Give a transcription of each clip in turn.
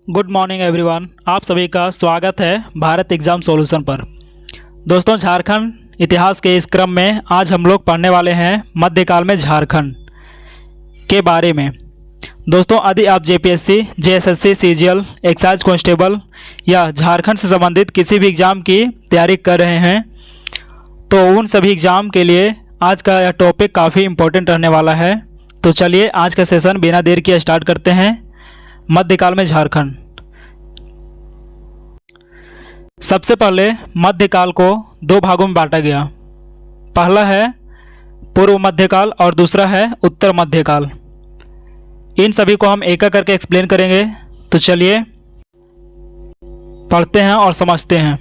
Good morning everyone. आप सभी का स्वागत है भारत एग्ज़ाम सॉल्यूशन पर। दोस्तों, झारखंड इतिहास के इस क्रम में आज हम लोग पढ़ने वाले हैं मध्यकाल में झारखंड के बारे में। दोस्तों, यदि आप JPSC, JSSC, CGL, excise constable या झारखंड से संबंधित किसी भी एग्ज़ाम की तैयारी कर रहे हैं तो उन सभी एग्ज़ाम के लिए आज का यह टॉपिक काफ़ी इम्पोर्टेंट रहने वाला है। तो चलिए आज का सेशन बिना देर किए स्टार्ट करते हैं। मध्यकाल में झारखंड। सबसे पहले मध्यकाल को दो भागों में बांटा गया। पहला है पूर्व मध्यकाल और दूसरा है उत्तर मध्यकाल। इन सभी को हम एक एक करके एक्सप्लेन करेंगे। तो चलिए पढ़ते हैं और समझते हैं।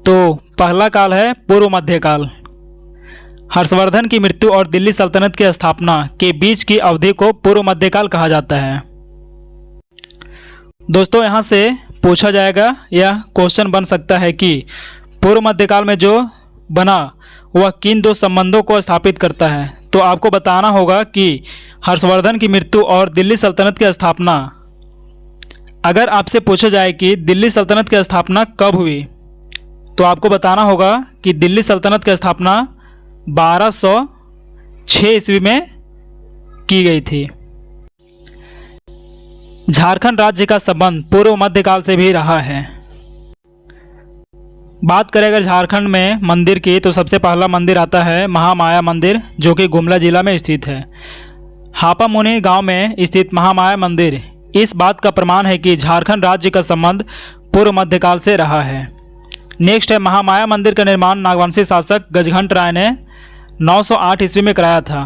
तो पहला काल है पूर्व मध्यकाल। हर्षवर्धन की मृत्यु और दिल्ली सल्तनत की स्थापना के बीच की अवधि को पूर्व मध्यकाल कहा जाता है। दोस्तों, यहाँ से पूछा जाएगा या क्वेश्चन बन सकता है कि पूर्व मध्यकाल में जो बना वह किन दो संबंधों को स्थापित करता है। तो आपको बताना होगा कि हर्षवर्धन की मृत्यु और दिल्ली सल्तनत की स्थापना। अगर आपसे पूछा जाए कि दिल्ली सल्तनत की स्थापना कब हुई तो आपको बताना होगा कि दिल्ली सल्तनत की स्थापना 1206 ईस्वी में की गई थी। झारखंड राज्य का संबंध पूर्व मध्यकाल से भी रहा है। बात करें अगर झारखंड में मंदिर की तो सबसे पहला मंदिर आता है महामाया मंदिर, जो कि गुमला जिला में स्थित है। हापामुनि गांव में स्थित महामाया मंदिर इस बात का प्रमाण है कि झारखंड राज्य का संबंध पूर्व मध्यकाल से रहा है। नेक्स्ट है महामाया मंदिर का निर्माण नागवंशी शासक गजघंट राय ने 908 ईस्वी में कराया था।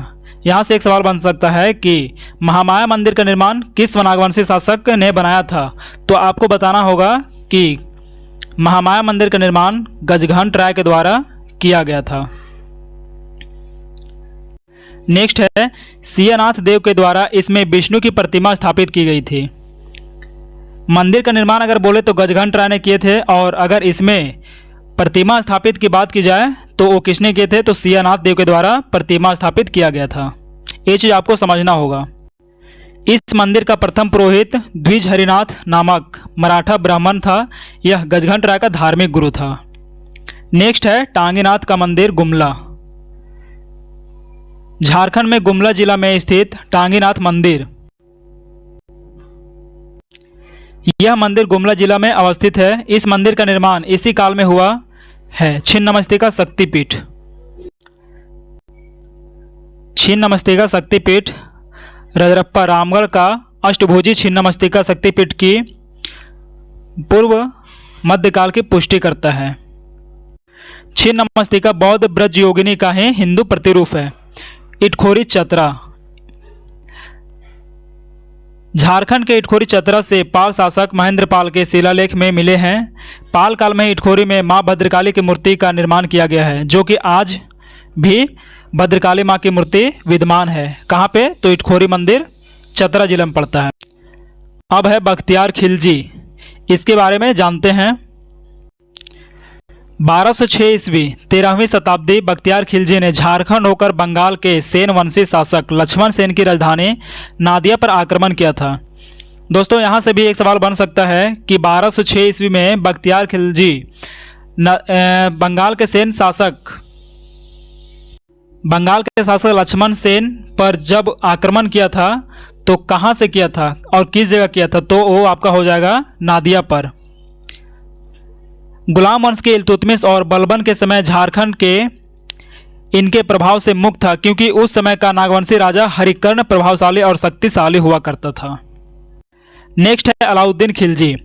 यहाँ से एक सवाल बन सकता है कि महामाया मंदिर का निर्माण किस नागवंशी शासक ने बनाया था। तो आपको बताना होगा कि महामाया मंदिर का निर्माण गजघंट राय के द्वारा किया गया था। नेक्स्ट है सियानाथ देव के द्वारा इसमें विष्णु की प्रतिमा स्थापित की गई थी। मंदिर का निर्माण अगर बोले तो गजघंट राय ने किए थे, और अगर इसमें प्रतिमा स्थापित की बात की जाए तो वो किसने किए थे, तो सियानाथ देव के द्वारा प्रतिमा स्थापित किया गया था। ये चीज़ आपको समझना होगा। इस मंदिर का प्रथम पुरोहित द्विज हरिनाथ नामक मराठा ब्राह्मण था। यह गजघंट राय का धार्मिक गुरु था। नेक्स्ट है टांगीनाथ का मंदिर गुमला। झारखंड में गुमला जिला में स्थित टांगीनाथ मंदिर, यह मंदिर गुमला जिला में अवस्थित है। इस मंदिर का निर्माण इसी काल में हुआ है। छिन्नमस्तिका शक्तिपीठ। छिन्नमस्तिका शक्तिपीठ रजरप्पा रामगढ़ का अष्टभुजी छिन्नमस्तिका शक्तिपीठ की पूर्व मध्यकाल की पुष्टि करता है। छिन्नमस्तिका बौद्ध ब्रज योगिनी का ही हिंदू प्रतिरूप है। इटखोरी चतरा। झारखंड के इटखोरी चतरा से पाल शासक महेंद्रपाल के शिलालेख में मिले हैं। पाल काल में इटखोरी में मां भद्रकाली की मूर्ति का निर्माण किया गया है, जो कि आज भी भद्रकाली मां की मूर्ति विद्यमान है। कहाँ पे, तो इटखोरी मंदिर चतरा जिला में पड़ता है। अब है बख्तियार खिलजी। इसके बारे में जानते हैं। 1206 ईस्वी 13वीं शताब्दी बख्तियार खिलजी ने झारखंड होकर बंगाल के सेन वंशी शासक लक्ष्मण सेन की राजधानी नादिया पर आक्रमण किया था। दोस्तों, यहाँ से भी एक सवाल बन सकता है कि 1206 ईस्वी में बख्तियार खिलजी बंगाल के शासक लक्ष्मण सेन पर जब आक्रमण किया था तो कहाँ से किया था और किस जगह किया था, तो वो आपका हो जाएगा नादिया पर। गुलाम वंश के इल्तुतमिश और बलबन के समय झारखंड के इनके प्रभाव से मुक्त था, क्योंकि उस समय का नागवंशी राजा हरिकर्ण प्रभावशाली और शक्तिशाली हुआ करता था। नेक्स्ट है अलाउद्दीन खिलजी।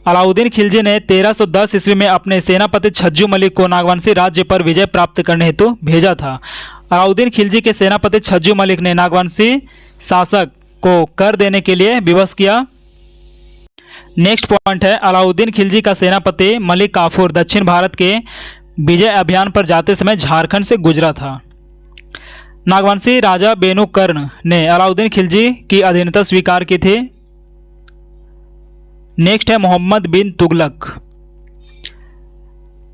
अलाउद्दीन खिलजी ने 1310 ईस्वी में अपने सेनापति छज्जू मलिक को नागवंशी राज्य पर विजय प्राप्त करने हेतु भेजा था। अलाउद्दीन खिलजी के सेनापति छज्जू मलिक ने नागवंशी शासक को कर देने के लिए विवश किया। नेक्स्ट पॉइंट है अलाउद्दीन खिलजी का सेनापति मलिक काफूर दक्षिण भारत के विजय अभियान पर जाते समय झारखंड से गुजरा था। नागवंशी राजा बेनुकर्ण ने अलाउद्दीन खिलजी की अधीनता स्वीकार की थी। नेक्स्ट है मोहम्मद बिन तुगलक।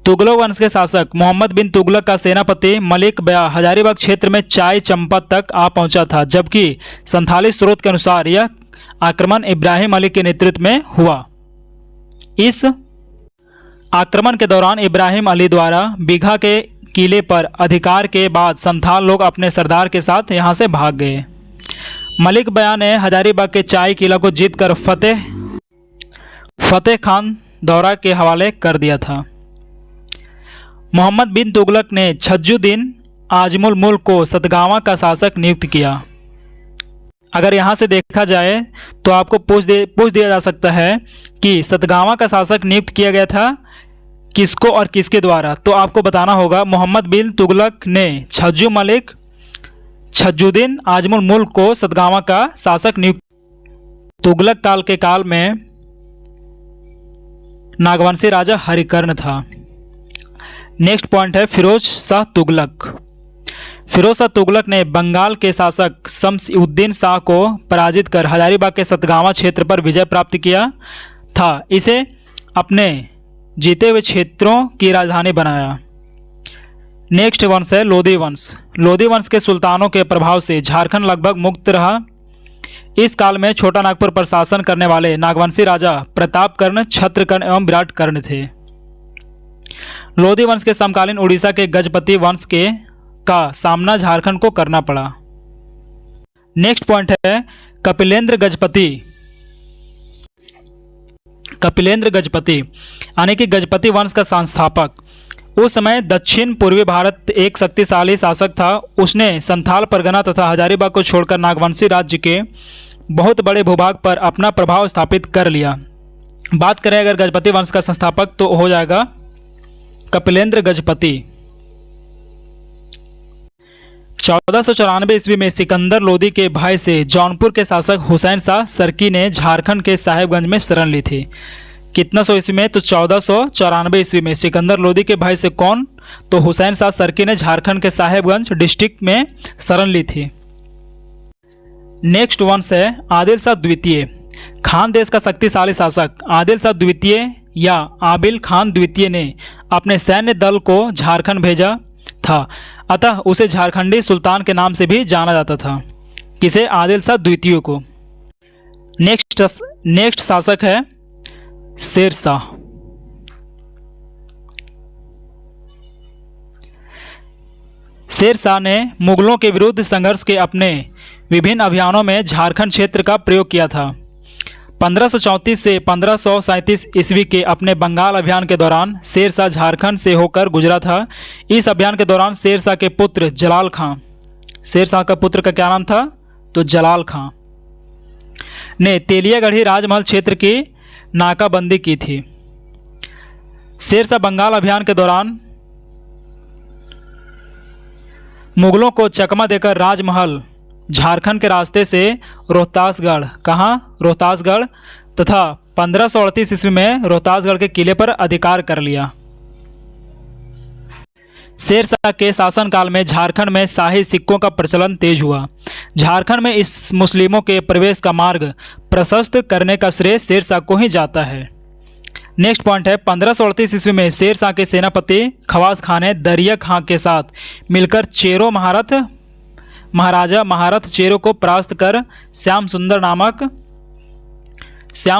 तुगलक वंश के शासक मोहम्मद बिन तुगलक का सेनापति मलिक बया हजारीबाग क्षेत्र में चाय चंपा तक आ पहुंचा था, जबकि संथाली स्रोत के अनुसार यह आक्रमण इब्राहिम अली के नेतृत्व में हुआ। इस आक्रमण के दौरान इब्राहिम अली द्वारा बीघा के किले पर अधिकार के बाद संथाल लोग अपने सरदार के साथ यहां से भाग गए। मलिक बयान ने हजारीबाग के चाय किला को जीतकर फतेह खान दौरा के हवाले कर दिया था। मोहम्मद बिन तुगलक ने छज्जुद्दीन आजमुल मुल्क को सतगावा का शासक नियुक्त किया। अगर यहाँ से देखा जाए तो आपको पूछ दिया जा सकता है कि सतगावा का शासक नियुक्त किया गया था किसको और किसके द्वारा, तो आपको बताना होगा मोहम्मद बिन तुगलक ने छज्जुद्दीन आजमुल मुल्क को सतगावा का शासक नियुक्त। तुगलक काल के काल में नागवंशी राजा हरिकर्ण था। नेक्स्ट पॉइंट है फिरोज शाह तुगलक। फिरोज शाह तुगलक ने बंगाल के शासक शम्स-उद-दीन शाह को पराजित कर हजारीबाग के सतगावा क्षेत्र पर विजय प्राप्त किया था। इसे अपने जीते हुए क्षेत्रों की राजधानी बनाया। नेक्स्ट वंश है लोधी वंश। लोधी वंश के सुल्तानों के प्रभाव से झारखंड लगभग मुक्त रहा। इस काल में छोटा नागपुर पर शासन करने वाले नागवंशी राजा प्रतापकर्ण, छत्रकर्ण एवं विराटकर्ण थे। लोधी वंश के समकालीन उड़ीसा के गजपति वंश का सामना झारखंड को करना पड़ा। नेक्स्ट पॉइंट है कपिलेंद्र गजपति यानी कि गजपति वंश का संस्थापक। उस समय दक्षिण पूर्वी भारत एक शक्तिशाली शासक था। उसने संथाल परगना तथा हजारीबाग को छोड़कर नागवंशी राज्य के बहुत बड़े भूभाग पर अपना प्रभाव स्थापित कर लिया। बात करें अगर गजपति वंश का संस्थापक तो हो जाएगा कपिलेंद्र गजपति। 1494 ईस्वी में सिकंदर लोदी के भाई से जौनपुर के शासक हुसैन शाह सरकी ने झारखंड के साहेबगंज में शरण ली थी। कितना सौ ईस्वी में, तो 1494 ईस्वी में सिकंदर लोदी के भाई से कौन, तो हुसैन शाह सरकी ने झारखंड के साहेबगंज डिस्ट्रिक्ट में शरण ली थी। नेक्स्ट वंश है आदिल शाह द्वितीय। खान देश का शक्तिशाली शासक आदिल शाह द्वितीय या आबिल खान द्वितीय ने अपने सैन्य दल को झारखंड भेजा था, अतः उसे झारखंडी सुल्तान के नाम से भी जाना जाता था। किसे? आदिल शाह द्वितीय को। नेक्स्ट शासक है शेर शाह। शेर शाह ने मुगलों के विरुद्ध संघर्ष के अपने विभिन्न अभियानों में झारखंड क्षेत्र का प्रयोग किया था। 1534 से 1537 ईस्वी के अपने बंगाल अभियान के दौरान शेर शाह झारखंड से होकर गुजरा था। इस अभियान के दौरान शेर शाह के पुत्र जलाल खां, शेर शाह का पुत्र का क्या नाम था, तो जलाल खां ने तेलियागढ़ी राजमहल क्षेत्र की नाकाबंदी की थी। शेर शाह बंगाल अभियान के दौरान मुगलों को चकमा देकर राजमहल झारखंड के रास्ते से रोहतासगढ़, कहाँ? रोहतासगढ़, तथा 1538 ईस्वी में रोहतासगढ़ के किले पर अधिकार कर लिया। शेर शाह के शासनकाल में झारखंड में शाही सिक्कों का प्रचलन तेज हुआ। झारखंड में इस मुस्लिमों के प्रवेश का मार्ग प्रशस्त करने का श्रेय शेर शाह को ही जाता है। नेक्स्ट पॉइंट है 1538 ईस्वी में शेर शाह के सेनापति खवास खान ने दरिया खां के साथ मिलकर चेरो महाराजा महारथ चेरो को परास्त कर श्याम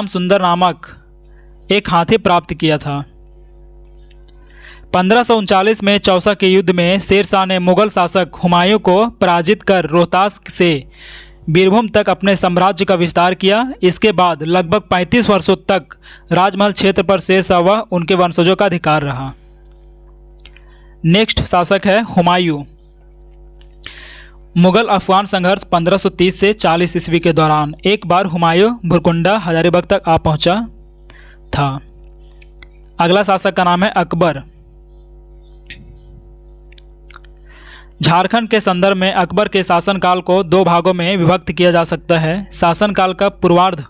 सुंदर नामक एक हाथी प्राप्त किया था। 1539 में चौसा के युद्ध में शेर शाह ने मुगल शासक हुमायूं को पराजित कर रोहतास से बीरभूम तक अपने साम्राज्य का विस्तार किया। इसके बाद लगभग 35 वर्षों तक राजमहल क्षेत्र पर शेर शाह व उनके वंशजों का अधिकार रहा। नेक्स्ट शासक है हुमायूं। मुगल अफगान संघर्ष 1530 से 40 ईस्वी के दौरान एक बार हुमायूं भुरकुंडा हजारीबाग तक आ पहुंचा था। अगला शासक का नाम है अकबर। झारखंड के संदर्भ में अकबर के शासनकाल को दो भागों में विभक्त किया जा सकता है। शासनकाल का पूर्वार्ध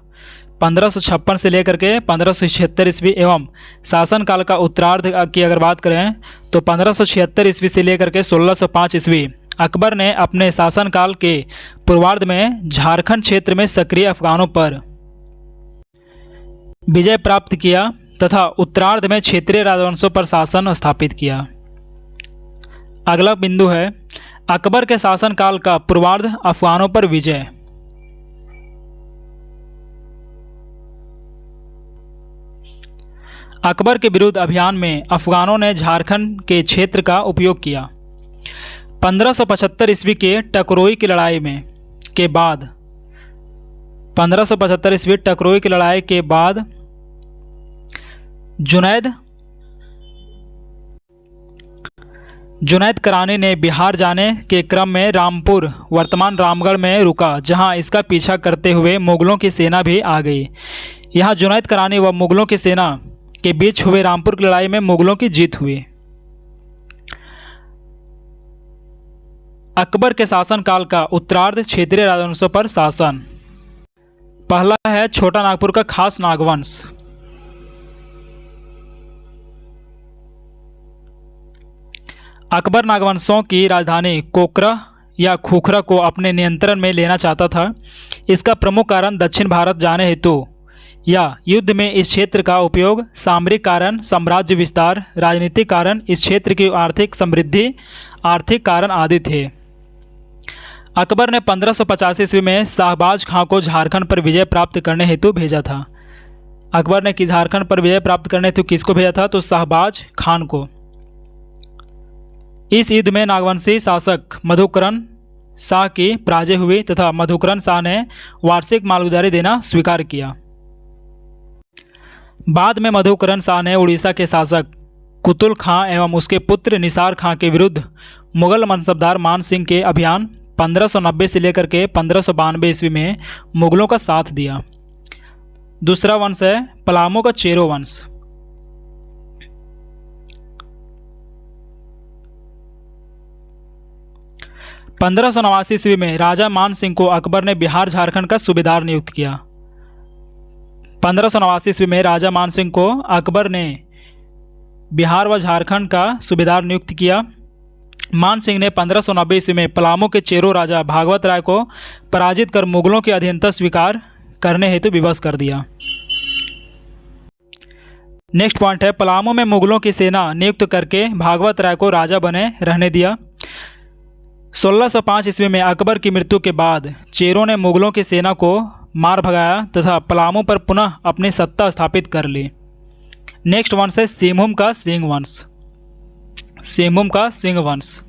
1556 से लेकर के 1576 ईस्वी एवं शासनकाल का उत्तरार्ध की अगर बात करें तो 1576 ईस्वी से लेकर के 1605 ईस्वी। अकबर ने अपने शासनकाल के पूर्वार्ध में झारखंड क्षेत्र में सक्रिय अफगानों पर विजय प्राप्त किया तथा उत्तरार्ध में क्षेत्रीय राजवंशों पर शासन स्थापित किया। अगला बिंदु है अकबर के शासनकाल का पूर्वार्ध अफगानों पर विजय। अकबर के विरुद्ध अभियान में अफगानों ने झारखंड के क्षेत्र का उपयोग किया। 1575 ईस्वी के टकरोई की लड़ाई में के बाद 1575 ईस्वी टकरोई की लड़ाई के बाद जुनैद करानी ने बिहार जाने के क्रम में रामपुर वर्तमान रामगढ़ में रुका, जहां इसका पीछा करते हुए मुगलों की सेना भी आ गई। यहां जुनैद करानी व मुगलों की सेना के बीच हुए रामपुर की लड़ाई में मुगलों की जीत हुई। अकबर के शासनकाल का उत्तरार्ध क्षेत्रीय राजवंशों पर शासन। पहला है छोटा नागपुर का खास नागवंश। अकबर नागवंशों की राजधानी कोकरा या खुखरा को अपने नियंत्रण में लेना चाहता था। इसका प्रमुख कारण दक्षिण भारत जाने हेतु या युद्ध में इस क्षेत्र का उपयोग, सामरिक कारण साम्राज्य विस्तार, राजनीतिक कारण इस क्षेत्र की आर्थिक समृद्धि, आर्थिक कारण आदि थे। अकबर ने 1585 ईस्वी में शाहबाज खां को झारखंड पर विजय प्राप्त करने हेतु भेजा था। अकबर ने झारखंड पर विजय प्राप्त करने हेतु किसको भेजा था? तो शाहबाज खान को। इस युद्ध में नागवंशी शासक मधुकरण शाह की पराजय हुई तथा मधुकरण शाह ने वार्षिक मालगुजारी देना स्वीकार किया। बाद में मधुकरण शाह ने उड़ीसा के शासक कुतुल खां एवं उसके पुत्र निसार खां के विरुद्ध मुगल मनसबदार मान सिंह के अभियान 1590 से लेकर के 1592 ईस्वी में मुगलों का साथ दिया। दूसरा वंश है पलामू का चेरो वंश। पंद्रह सौ 89 ईस्वी में राजा मान सिंह को अकबर ने बिहार झारखंड का सूबेदार नियुक्त किया। 1589 ईस्वी में राजा मान सिंह को अकबर ने बिहार व झारखंड का सूबेदार नियुक्त किया। मान सिंह ने 1590 ईस्वी में पलामू के चेरो राजा भागवत राय को पराजित कर मुगलों की अधीनता स्वीकार करने हेतु विवश कर दिया। नेक्स्ट पॉइंट है पलामू में मुगलों की सेना नियुक्त करके भागवत राय को राजा बने रहने दिया। 1605 ईस्वी में अकबर की मृत्यु के बाद चेरों ने मुगलों की सेना को मार भगाया तथा पलामू पर पुनः अपनी सत्ता स्थापित कर ली। नेक्स्ट वंश है सिंहभूम का सिंह वंश। सिंहभूम का सिंह वंश।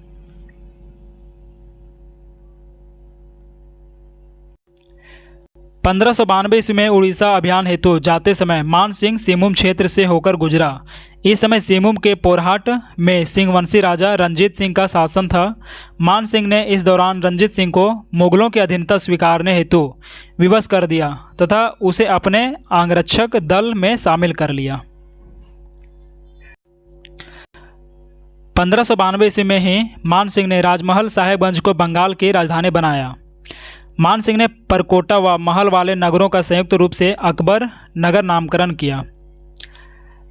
पंद्रह सौ 1592 ईस्वी में उड़ीसा अभियान हेतु जाते समय मान सिंह सिंहभूम क्षेत्र से होकर गुजरा। इस समय सिंहभूम के पोरहाट में सिंहवंशी राजा रंजीत सिंह का शासन था। मान सिंह ने इस दौरान रंजीत सिंह को मुगलों की अधीनता स्वीकारने हेतु विवश कर दिया तथा उसे अपने अंगरक्षक दल में शामिल कर लिया। 1592 ईस्वी में ही मान सिंह ने राजमहल साहेबगंज को बंगाल की राजधानी बनाया। मान सिंह ने परकोटा व महल वाले नगरों का संयुक्त रूप से अकबर नगर नामकरण किया।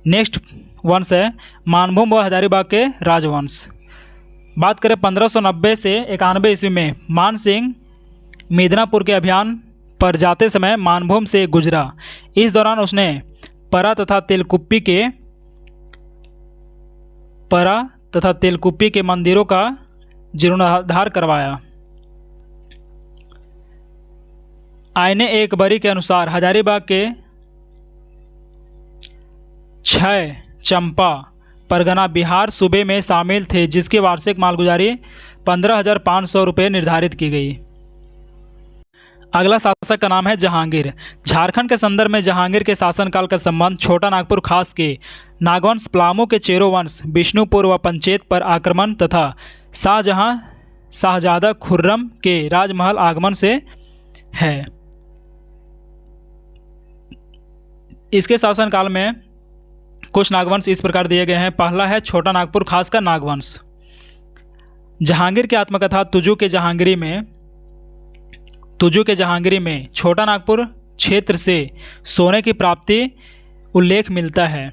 नेक्स्ट वंश है मानभूम व हजारीबाग के राजवंश। बात करें 1590 से 91 ईस्वी में मान सिंह मिदनापुर के अभियान पर जाते समय मानभूम से गुजरा। इस दौरान उसने परा तथा तेलकुप्पी के मंदिरों का जीर्णोद्धार करवाया। आईने एक बरी के अनुसार हजारीबाग के 6 चंपा परगना बिहार सूबे में शामिल थे, जिसकी वार्षिक मालगुजारी 15,500 रुपये निर्धारित की गई। अगला शासक का नाम है जहांगीर। झारखंड के संदर्भ में जहांगीर के शासनकाल का संबंध छोटा नागपुर खास के नागवंश पलामू के चेरो वंश विष्णुपुर व पंचेत पर आक्रमण तथा शाहजादा खुर्रम के राजमहल आगमन से है। इसके शासनकाल में कुछ नागवंश इस प्रकार दिए गए हैं। पहला है छोटा नागपुर खास का नागवंश। जहांगीर की आत्मकथा तुजू के जहांगीरी में छोटा नागपुर क्षेत्र से सोने की प्राप्ति उल्लेख मिलता है।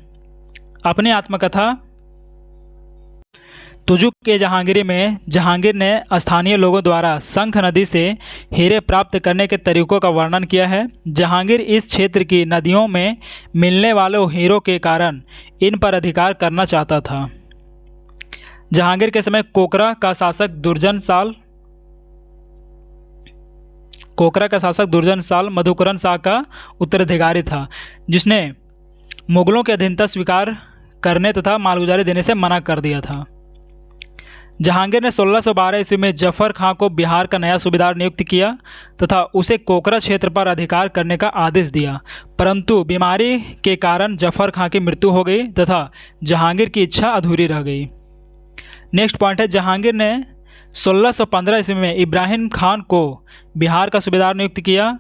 अपनी आत्मकथा तुजू के जहांगीरी में जहांगीर ने स्थानीय लोगों द्वारा शंख नदी से हीरे प्राप्त करने के तरीकों का वर्णन किया है। जहांगीर इस क्षेत्र की नदियों में मिलने वाले हीरों के कारण इन पर अधिकार करना चाहता था। जहांगीर के समय कोकरा का शासक दुर्जन साल मधुकरण शाह का उत्तराधिकारी था, जिसने मुगलों की अधीनता स्वीकार करने तथा मालगुजारी देने से मना कर दिया था। जहांगीर ने 1612 ईस्वी में जफर खां को बिहार का नया सूबेदार नियुक्त किया तथा उसे कोकरा क्षेत्र पर अधिकार करने का आदेश दिया, परंतु बीमारी के कारण जफर खां की मृत्यु हो गई तथा जहांगीर की इच्छा अधूरी रह गई। नेक्स्ट पॉइंट है, जहांगीर ने 1615 ईस्वी में इब्राहिम खान को बिहार का सूबेदार नियुक्त किया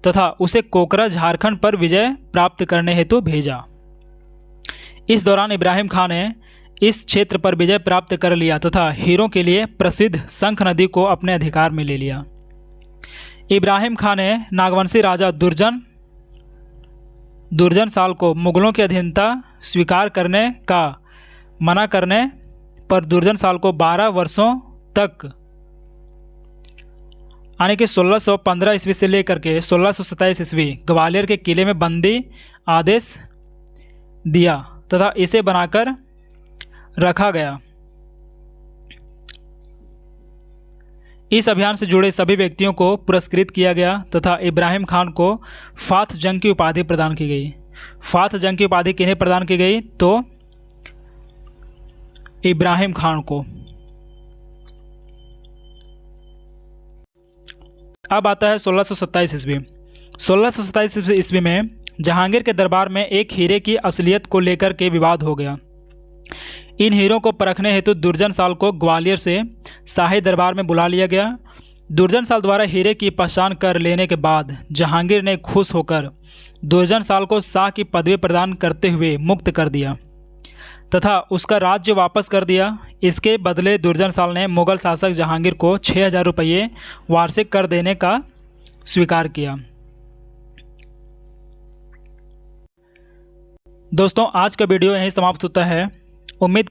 तथा उसे कोकरा झारखंड पर विजय प्राप्त करने हेतु भेजा। इस दौरान इब्राहिम खान ने इस क्षेत्र पर विजय प्राप्त कर लिया तथा हीरों के लिए प्रसिद्ध शंख नदी को अपने अधिकार में ले लिया। इब्राहिम खान ने नागवंशी राजा दुर्जन साल को मुगलों की अधीनता स्वीकार करने का मना करने पर दुर्जन साल को 12 वर्षों तक यानी कि 1615 ईस्वी से लेकर के 1627 ईस्वी ग्वालियर के किले में बंदी आदेश दिया तथा इसे बनाकर रखा गया। इस अभियान से जुड़े सभी व्यक्तियों को पुरस्कृत किया गया तथा इब्राहिम खान को फाथ जंग की उपाधि प्रदान की गई। फाथ जंग की उपाधि किन्हें प्रदान की गई? तो इब्राहिम खान को। अब आता है 1627 ईस्वी। 1627 ईस्वी में जहांगीर के दरबार में एक हीरे की असलियत को लेकर के विवाद हो गया। इन हीरों को परखने हेतु दुर्जन साल को ग्वालियर से शाही दरबार में बुला लिया गया। दुर्जन साल द्वारा हीरे की पहचान कर लेने के बाद जहांगीर ने खुश होकर दुर्जन साल को शाह की पदवी प्रदान करते हुए मुक्त कर दिया तथा उसका राज्य वापस कर दिया। इसके बदले दुर्जन साल ने मुगल शासक जहांगीर को 6000 रुपये वार्षिक कर देने का स्वीकार किया। दोस्तों, आज का वीडियो यहीं समाप्त होता है। उम्मीद